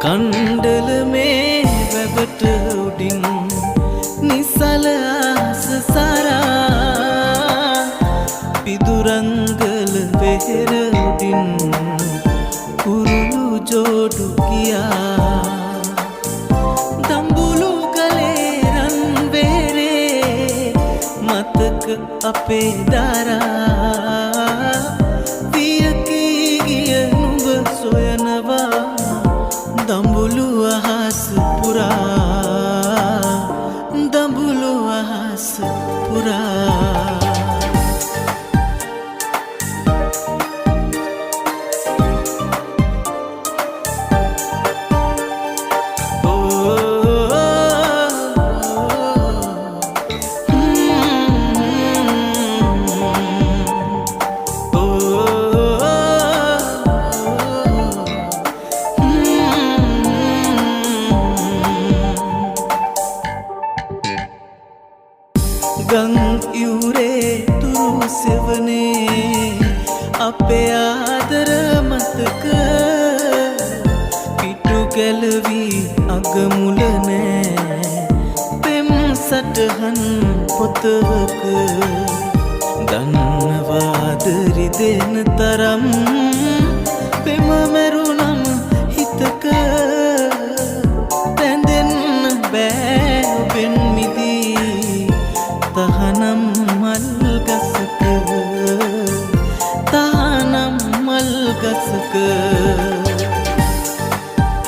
කණ්ඩල මේ වැවට උඩින් නිසල ආස සරා පිදුරංගල වෙහෙර උඩින් කුරුළු ජෝඩු කියා දඹුලු ගලේ රන් වේරේ මතක අපේ දරා වියකී ගිය නුඹ සොයනවා දඹුලු අහස පුරා දඹුලු අහස පුරා ගං යුරේ තුරු සෙවනේ අපේ ආදර මතක පිටු ගැලවී අගමුල නෑ පෙම් සටහන් පොතක දන්නවාද රිදෙන තරම් පෙම මැරුණම හිතක බැඳෙන්න බෑ ඔබෙන්